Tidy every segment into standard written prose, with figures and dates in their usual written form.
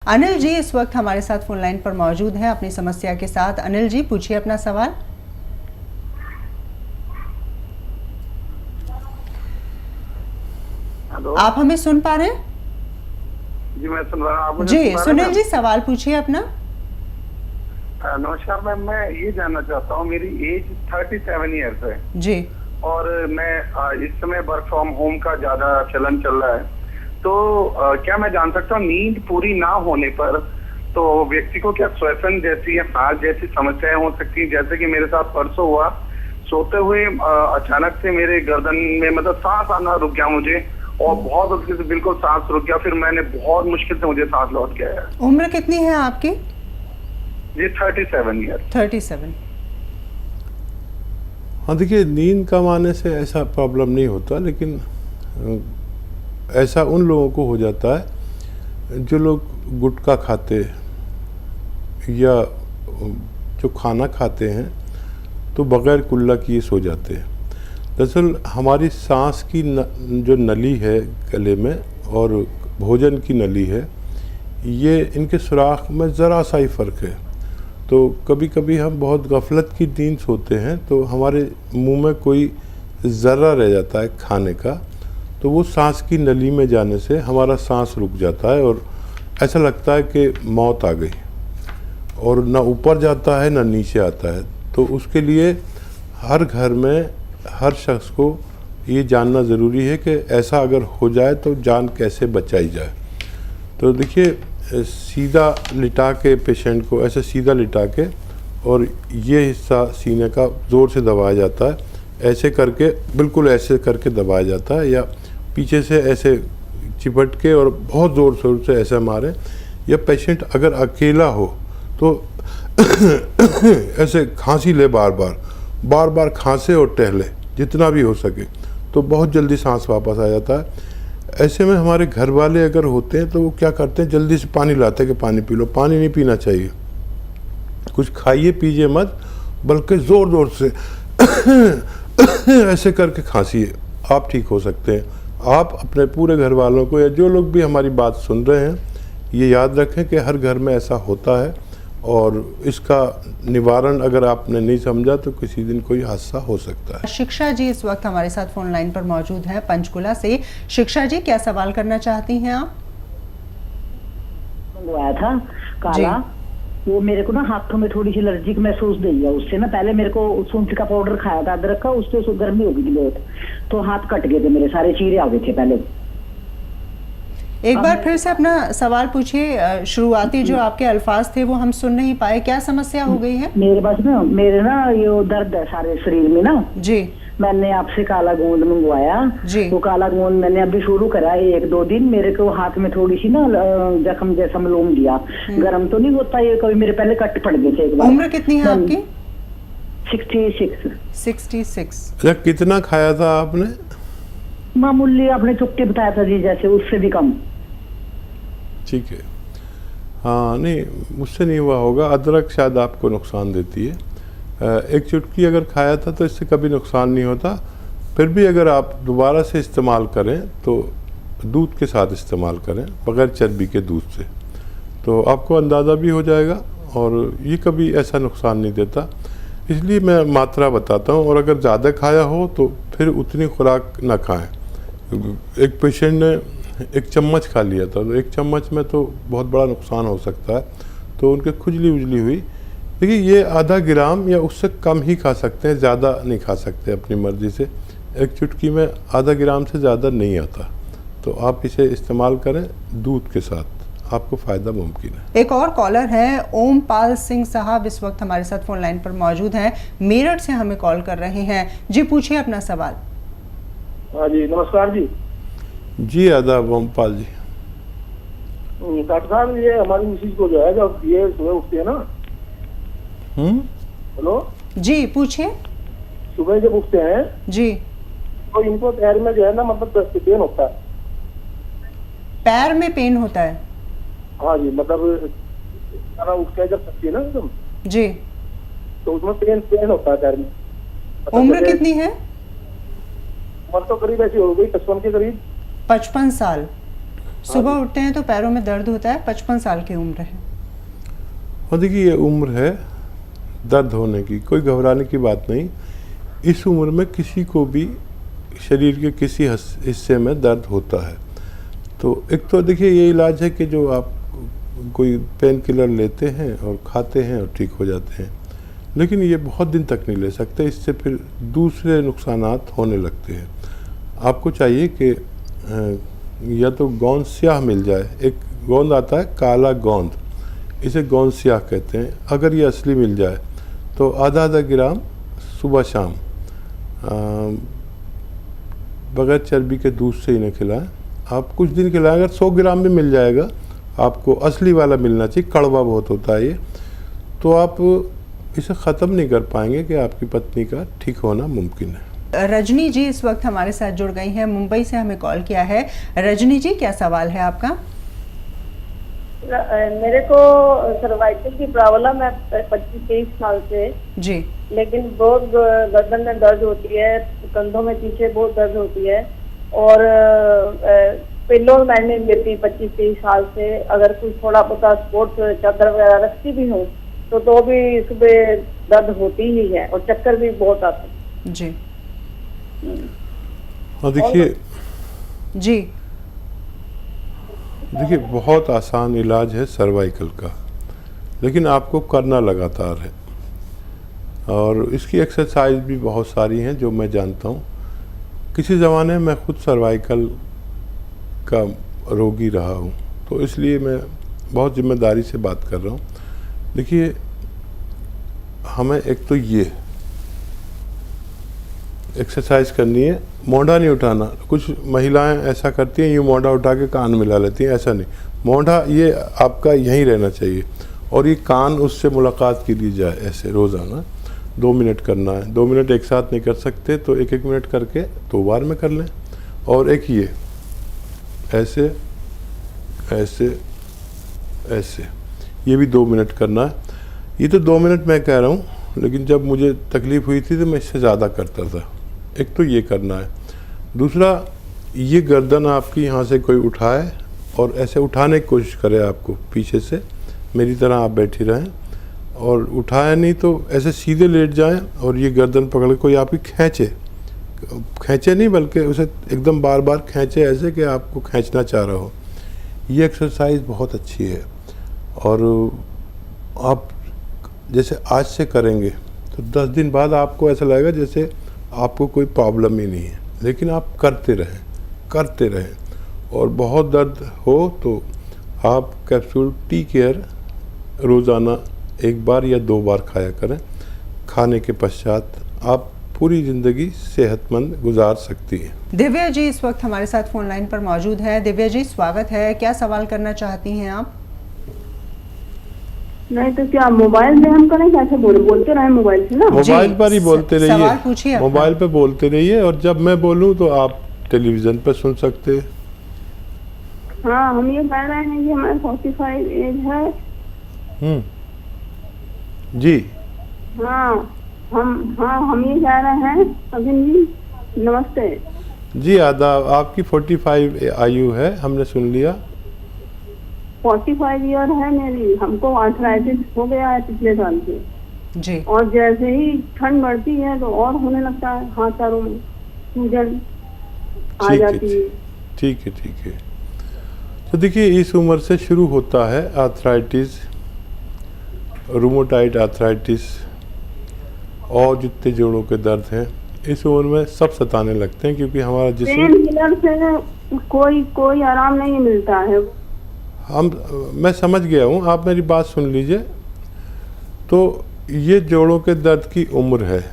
अनिल जी इस वक्त हमारे साथ फोन लाइन पर मौजूद हैं अपनी समस्या के साथ। अनिल जी पूछिए अपना सवाल। हेलो, आप हमें सुन पा रहे हैं? जी मैं सुन रहा हूँ। जी सुनील जी सवाल पूछिए अपना। नमस्कार मैम, मैं ये जानना चाहता हूँ, मेरी एज 37 ईयर्स है जी और मैं इस समय वर्क फ्रॉम होम का ज्यादा चलन चल रहा है, तो क्या मैं जान सकता हूँ नींद पूरी ना होने पर तो व्यक्ति को क्या श्वसन जैसी या सांस जैसी समस्याएं हो सकती है? जैसे कि मेरे साथ परसों हुआ, सोते हुए अचानक से मेरे गर्दन में मतलब सांस आना रुक गया मुझे और बहुत मुश्किल से बिल्कुल सांस रुक गया, फिर मैंने बहुत मुश्किल से मुझे सांस लौट गया है। उम्र कितनी है आपकी? ये 37 ईयर। 37। हाँ देखिए, नींद कम आने से ऐसा प्रॉब्लम नहीं होता, लेकिन ऐसा उन लोगों को हो जाता है जो लोग गुटखा खाते या जो खाना खाते हैं तो बग़ैर कुल्ला किए सो जाते हैं। दरअसल हमारी सांस की जो नली है गले में और भोजन की नली है, ये इनके सुराख में ज़रा सा ही फ़र्क है। तो कभी कभी हम बहुत गफलत की नींद सोते हैं तो हमारे मुंह में कोई ज़र्रा रह जाता है खाने का, तो वो सांस की नली में जाने से हमारा सांस रुक जाता है और ऐसा लगता है कि मौत आ गई, और ना ऊपर जाता है ना नीचे आता है। तो उसके लिए हर घर में हर शख्स को ये जानना ज़रूरी है कि ऐसा अगर हो जाए तो जान कैसे बचाई जाए। तो देखिए, सीधा लिटा के पेशेंट को ऐसे सीधा लिटा के और ये हिस्सा सीने का ज़ोर से दबाया जाता है, ऐसे करके बिल्कुल ऐसे करके दबाया जाता है, या पीछे से ऐसे चिपट के और बहुत ज़ोर शोर से ऐसे मारे। या पेशेंट अगर अकेला हो तो ऐसे खांसी ले, बार बार खांसे और टहले जितना भी हो सके, तो बहुत जल्दी सांस वापस आ जाता है। ऐसे में हमारे घर वाले अगर होते हैं तो वो क्या करते हैं, जल्दी से पानी लाते हैं कि पानी पी लो। पानी नहीं पीना चाहिए, कुछ खाइए पीजिए मत, बल्कि ज़ोर ज़ोर से ऐसे करके खांसिए, आप ठीक हो सकते हैं। आप अपने पूरे घर वालों को या जो लोग भी हमारी बात सुन रहे हैं ये याद रखें कि हर घर में ऐसा होता है, और इसका निवारण अगर आपने नहीं समझा तो किसी दिन कोई हादसा हो सकता है। शिक्षा जी इस वक्त हमारे साथ फोन लाइन पर मौजूद हैं पंचकुला से। शिक्षा जी क्या सवाल करना चाहती हैं आप? मंगवाया था काला, वो मेरे को ना हाथों में थोड़ी सी एलर्जी महसूस हुई है उससे ना। पहले मेरे को सूंठ का पाउडर खाया था अदरक का, उससे गर्मी हो गई थी बहुत, तो हाथ कट गए थे मेरे, सारे चीरे आ गए थे पहले। एक बार फिर से अपना सवाल पूछिए। शुरुआती जो आपके अल्फाज थे वो हम सुन नहीं पाए, क्या समस्या हो गई है? मेरे ना ये दर्द है सारे शरीर में ना जी। मैंने आपसे काला गोंद मंगवाया जी। तो काला गोंद मैंने अभी शुरू करा है 1-2 दिन। मेरे को हाथ में थोड़ी सी ना जख्म जैसा मलूम दिया, गर्म तो नहीं होता ये, कभी मेरे पहले कट पड़ गए थे एक बार। उम्र कितनी है आपकी? 66। अच्छा, कितना खाया था आपने? मामूली आपने चुपके बताया था जी, जैसे उससे भी कम। ठीक है, हाँ नहीं मुझसे नहीं हुआ होगा। अदरक शायद आपको नुकसान देती है। एक चुटकी अगर खाया था तो इससे कभी नुकसान नहीं होता। फिर भी अगर आप दोबारा से इस्तेमाल करें तो दूध के साथ इस्तेमाल करें, बग़ैर चर्बी के दूध से, तो आपको अंदाज़ा भी हो जाएगा और ये कभी ऐसा नुकसान नहीं देता। इसलिए मैं मात्रा बताता हूँ, और अगर ज़्यादा खाया हो तो फिर उतनी खुराक ना खाएं। एक पेशेंट ने 1 चम्मच खा लिया था, तो 1 चम्मच में तो बहुत बड़ा नुकसान हो सकता है, तो उनके खुजली उजली हुई। देखिए, ये आधा ग्राम या उससे कम ही खा सकते हैं, ज़्यादा नहीं खा सकते अपनी मर्ज़ी से। एक चुटकी में आधा ग्राम से ज़्यादा नहीं आता, तो आप इसे इस्तेमाल करें दूध के साथ, आपको फ़ायदा मुमकिन है। एक और कॉलर है ओमपाल सिंह साहब, इस वक्त हमारे साथ फोन लाइन पर मौजूद हैं, मेरठ से हमें कॉल कर रहे हैं। जी पूछिए अपना सवाल। हाँ जी, नमस्कार जी। जी आदाब ओमपाल जी। डॉक्टर साहब, ये हमारी मिसेज को जो है, जब ये सुबह उठती है ना, हेलो जी पूछिए। सुबह जब उठते हैं जी, तो इनको पैर में जो है ना मतलब पेन होता है। पैर में पेन होता है? हाँ जी, मतलब सारा उठ के जब सकती है ना एकदम, जी, तो उसमें पेन होता है पैर में। उम्र कितनी है? उम्र तो करीब ऐसी हो गई 55 के करीब। 55 साल। सुबह उठते हैं तो पैरों में दर्द होता है, 55 साल की उम्र है। और देखिए ये उम्र है दर्द होने की, कोई घबराने की बात नहीं। इस उम्र में किसी को भी शरीर के किसी हिस्से में दर्द होता है। तो एक तो देखिए ये इलाज है कि जो आप कोई पेन किलर लेते हैं और खाते हैं और ठीक हो जाते हैं, लेकिन ये बहुत दिन तक नहीं ले सकते, इससे फिर दूसरे नुकसानात होने लगते हैं। आपको चाहिए कि या तो गोंद स्याह मिल जाए, एक गोंद आता है काला गोंद, इसे गोंद स्याह कहते हैं। अगर ये असली मिल जाए तो आधा आधा ग्राम सुबह शाम बगैर चर्बी के दूध से इन्हें खिलाएं। आप कुछ दिन खिलाएं, अगर 100 ग्राम भी मिल जाएगा, आपको असली वाला मिलना चाहिए, कड़वा बहुत होता है ये, तो आप इसे ख़त्म नहीं कर पाएंगे कि आपकी पत्नी का ठीक होना मुमकिन है। रजनी जी इस वक्त हमारे साथ जुड़ गई हैं, मुंबई से हमें कॉल किया है। रजनी जी, क्या सवाल है आपका? मेरे को सर्वाइकल की प्रॉब्लम है 25-23 साल से जी। लेकिन बहुत गर्दन में दर्द होती है, कंधों में पीछे बहुत दर्द होती है, और पिलो मैं नहीं लेती 25-23 साल से। अगर कुछ थोड़ा बहुत स्पोर्ट्स चादर वगैरह रखती भी हूँ तो भी सुबह दर्द होती ही है और चक्कर भी बहुत आते हैं जी। और देखिए जी बहुत आसान इलाज है सर्वाइकल का, लेकिन आपको करना लगातार है। और इसकी एक्सरसाइज भी बहुत सारी हैं जो मैं जानता हूँ। किसी ज़माने में खुद सर्वाइकल का रोगी रहा हूँ, तो इसलिए मैं बहुत जिम्मेदारी से बात कर रहा हूँ। देखिए हमें एक तो ये एक्सरसाइज करनी है, मोढ़ा नहीं उठाना। कुछ महिलाएं ऐसा करती हैं, यूँ मोढ़ा उठा के कान मिला लेती हैं, ऐसा नहीं। मोढ़ा ये आपका यहीं रहना चाहिए और ये कान उससे मुलाकात की ली जाए ऐसे रोज़ाना 2 मिनट करना है। 2 मिनट एक साथ नहीं कर सकते तो 1-1 मिनट करके 2 बार में कर लें। और एक ये ऐसे ऐसे ऐसे, ये भी 2 मिनट करना है। ये तो 2 मिनट मैं कह रहा हूँ, लेकिन जब मुझे तकलीफ़ हुई थी तो मैं इससे ज़्यादा करता था। एक तो ये करना है। दूसरा, ये गर्दन आपकी यहाँ से कोई उठाए और ऐसे उठाने की कोशिश करे, आपको पीछे से मेरी तरह आप बैठी रहें, और उठाया नहीं तो ऐसे सीधे लेट जाएं और ये गर्दन पकड़ के कोई आपकी खींचे नहीं, बल्कि उसे एकदम बार बार खींचे ऐसे कि आपको खींचना चाह रहा हो। ये एक्सरसाइज बहुत अच्छी है और आप जैसे आज से करेंगे तो 10 दिन बाद आपको ऐसा लगेगा जैसे आपको कोई प्रॉब्लम ही नहीं है। लेकिन आप करते रहें और बहुत दर्द हो तो आप कैप्सूल टी केयर रोज़ाना 1 बार या 2 बार खाया करें। खाने के पश्चात आप पूरी ज़िंदगी सेहतमंद गुजार सकती हैं। दिव्या जी इस वक्त हमारे साथ फोन लाइन पर मौजूद है। दिव्या जी, स्वागत है। क्या सवाल करना चाहती हैं आप? नहीं तो क्या मोबाइल में हम करें, कैसे बोलते रहे मोबाइल से ना? मोबाइल पर ही बोलते रहिए, सवाल पूछिए अपना। मोबाइल पे बोलते रहिए, और जब मैं बोलूं तो आप टेलीविज़न पर सुन सकते हैं। हाँ, हम ये कह रहे हैं कि हमारे 45 एज है। जी हाँ, हम ये कह रहे हैं। अभी जी नमस्ते जी, आदाब। आपकी 45 आयु है, हमने सुन लिया। 45 ईयर है मेरी। हमको आर्थराइटिस हो गया है पिछले साल से जी। और जैसे ही ठंड बढ़ती है तो और होने लगता है, हाथ पैरों में सूजन आ जाती है। ठीक है। तो देखिए इस उम्र से शुरू होता है आर्थराइटिस, रूमेटॉइड आर्थराइटिस और जितने जोड़ों के दर्द हैं इस उम्र में सब सताने लगते हैं, क्योंकि हमारा जिस्म पेन किलर से कोई आराम नहीं मिलता है। मैं समझ गया हूँ, आप मेरी बात सुन लीजिए। तो ये जोड़ों के दर्द की उम्र है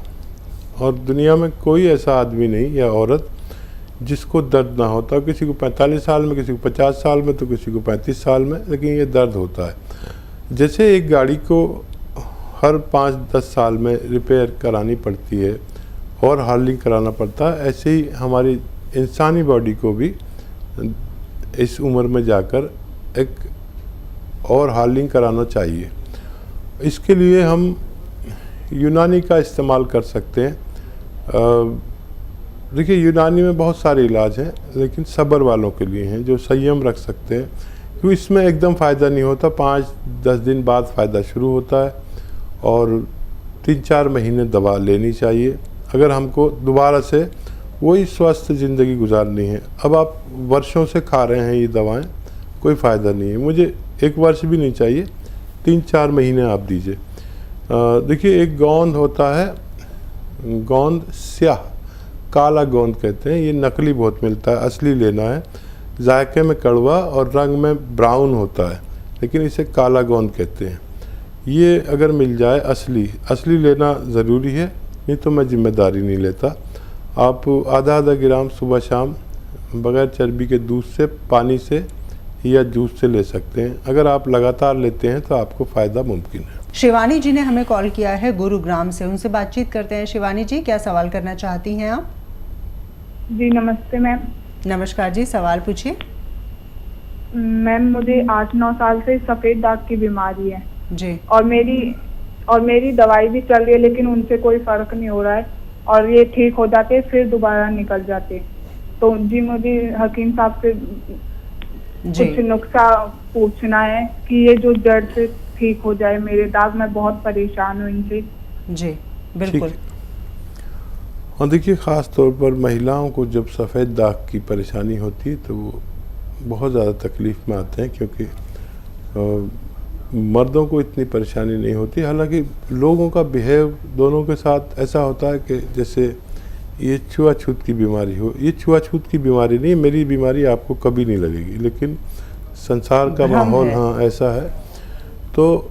और दुनिया में कोई ऐसा आदमी नहीं या औरत जिसको दर्द ना होता। किसी को 45 साल में, किसी को 50 साल में, तो किसी को 35 साल में, लेकिन ये दर्द होता है। जैसे एक गाड़ी को हर 5-10 साल में रिपेयर करानी पड़ती है और हार्लिंग कराना पड़ता है, ऐसे ही हमारी इंसानी बॉडी को भी इस उम्र में जाकर एक और हार्लिंग कराना चाहिए। इसके लिए हम यूनानी का इस्तेमाल कर सकते हैं। देखिए यूनानी में बहुत सारे इलाज हैं, लेकिन सब्र वालों के लिए हैं जो संयम रख सकते हैं, क्योंकि इसमें एकदम फ़ायदा नहीं होता। 5-10 दिन बाद फ़ायदा शुरू होता है और 3-4 महीने दवा लेनी चाहिए अगर हमको दोबारा से वही स्वस्थ ज़िंदगी गुजारनी है। अब आप वर्षों से खा रहे हैं ये दवाएं, कोई फ़ायदा नहीं है। मुझे 1 वर्ष भी नहीं चाहिए, 3-4 महीने आप दीजिए। देखिए एक गोंद होता है, गोंद स्याह, काला गोंद कहते हैं, ये नकली बहुत मिलता है, असली लेना है। जायके में कड़वा और रंग में ब्राउन होता है, लेकिन इसे काला गोंद कहते हैं। ये अगर मिल जाए असली लेना ज़रूरी है, नहीं तो मैं जिम्मेदारी नहीं लेता। आप आधा ग्राम सुबह शाम बग़ैर चर्बी के दूध से, पानी से या जूस से ले सकते हैं। अगर आप लगातार लेते हैं तो आपको फ़ायदा मुमकिन है। शिवानी जी ने हमें कॉल किया है गुरुग्राम से, उनसे बातचीत करते हैं। शिवानी जी, क्या सवाल करना चाहती हैं आप? जी नमस्ते मैम। नमस्कार जी, सवाल पूछिए। मैम मुझे 8-9 साल से सफ़ेद दाग की बीमारी है जी, और मेरी दवाई भी चल रही है, लेकिन उनसे कोई फ़र्क नहीं हो रहा है और ये ठीक हो जाते फिर दोबारा निकल जाते। तो जी मुझे हकीम साहब से कुछ नुस्खा पूछना है कि ये जो जड़ से ठीक हो जाए मेरे दाग। मैं बहुत परेशान हूँ इनसे। जी बिल्कुल। हाँ देखिए, ख़ास तौर पर महिलाओं को जब सफ़ेद दाग की परेशानी होती है तो वो बहुत ज़्यादा तकलीफ़ में आते हैं, क्योंकि मर्दों को इतनी परेशानी नहीं होती। हालांकि लोगों का बिहेव दोनों के साथ ऐसा होता है कि जैसे ये छुआछूत की बीमारी हो। ये छुआछूत की बीमारी नहीं, मेरी बीमारी आपको कभी नहीं लगेगी, लेकिन संसार का माहौल हाँ ऐसा है। तो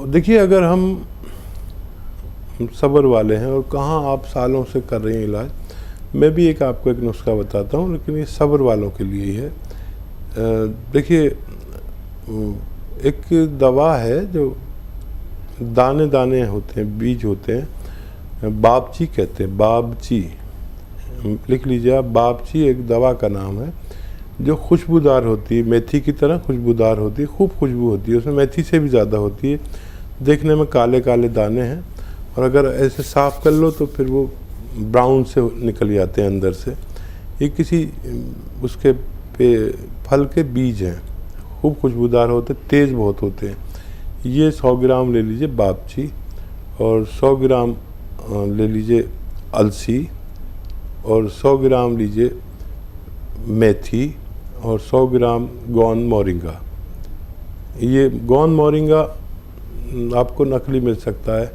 देखिए, अगर हम सब्र वाले हैं और कहाँ आप सालों से कर रहे हैं इलाज, मैं भी आपको एक नुस्खा बताता हूँ, लेकिन ये सब्र वालों के लिए ही है। देखिए एक दवा है जो दाने दाने होते हैं, बीज होते हैं, बाबची कहते हैं, बाबची लिख लीजिए आप। बाबची एक दवा का नाम है जो खुशबूदार होती है, मेथी की तरह खुशबूदार होती है, खूब खुशबू होती है, उसमें मेथी से भी ज़्यादा होती है। देखने में काले काले दाने हैं और अगर ऐसे साफ़ कर लो तो फिर वो ब्राउन से निकल जाते हैं अंदर से। ये किसी उसके फल के बीज हैं, खूब खुशबूदार होते, तेज़ बहुत होते हैं। ये 100 ग्राम ले लीजिए बाबची और 100 ग्राम ले लीजिए अलसी और 100 ग्राम लीजिए मेथी और 100 ग्राम गोंद मोरिंगा। ये गोंद मोरिंगा आपको नकली मिल सकता है,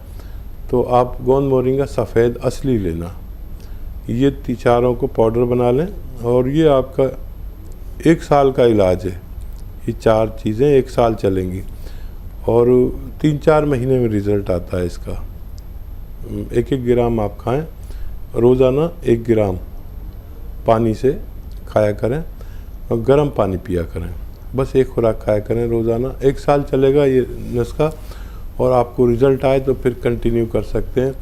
तो आप गोंद मोरिंगा सफ़ेद असली लेना। ये चारों को पाउडर बना लें और ये आपका 1 साल का इलाज है। ये 4 चीज़ें 1 साल चलेंगी और 3-4 महीने में रिज़ल्ट आता है इसका। 1-1 ग्राम आप खाएं रोज़ाना, 1 ग्राम पानी से खाया करें और गर्म पानी पिया करें। बस 1 खुराक खाया करें रोज़ाना। 1 साल चलेगा ये नुस्खा और आपको रिज़ल्ट आए तो फिर कंटिन्यू कर सकते हैं।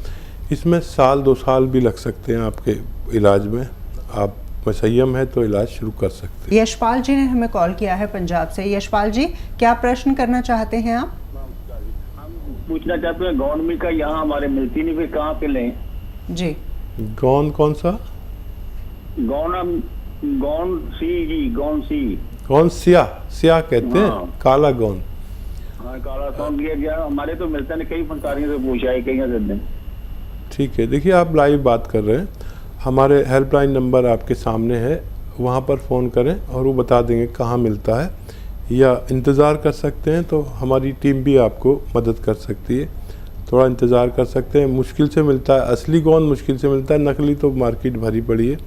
इसमें 1-2 साल भी लग सकते हैं आपके इलाज में। आप में संयम है तो इलाज शुरू कर सकते हैं। यशपाल जी ने हमें कॉल किया है पंजाब से। यशपाल जी, क्या प्रश्न करना चाहते हैं आप? पूछना चाहते हैं, गोंद मिल्क का यहाँ हमारे मिलती नहीं, फिर कहाँ से लें? जी, गोंद कौन सा? गोंद सियाह कहते हैं, काला गोंद। हाँ, काला गोंद लिया गया हमारे तो मिलता नहीं, कई फंसारियों से पूछा है, कहीं से। ठीक है, देखिए आप लाइव बात कर रहे हैं, हमारे हेल्पलाइन नंबर आपके सामने है, वहाँ पर फ़ोन करें और वो बता देंगे कहाँ मिलता है, या इंतज़ार कर सकते हैं तो हमारी टीम भी आपको मदद कर सकती है। थोड़ा इंतज़ार कर सकते हैं, मुश्किल से मिलता है, असली गोंद मुश्किल से मिलता है, नकली तो मार्केट भरी पड़ी है।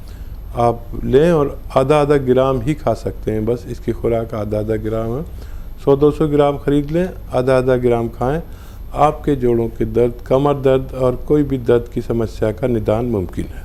आप लें और आधा ग्राम ही खा सकते हैं, बस इसकी खुराक आधा ग्राम है। 100-200 ग्राम ख़रीद लें, आधा ग्राम खाएं। आपके जोड़ों के दर्द, कमर दर्द और कोई भी दर्द की समस्या का निदान मुमकिन है।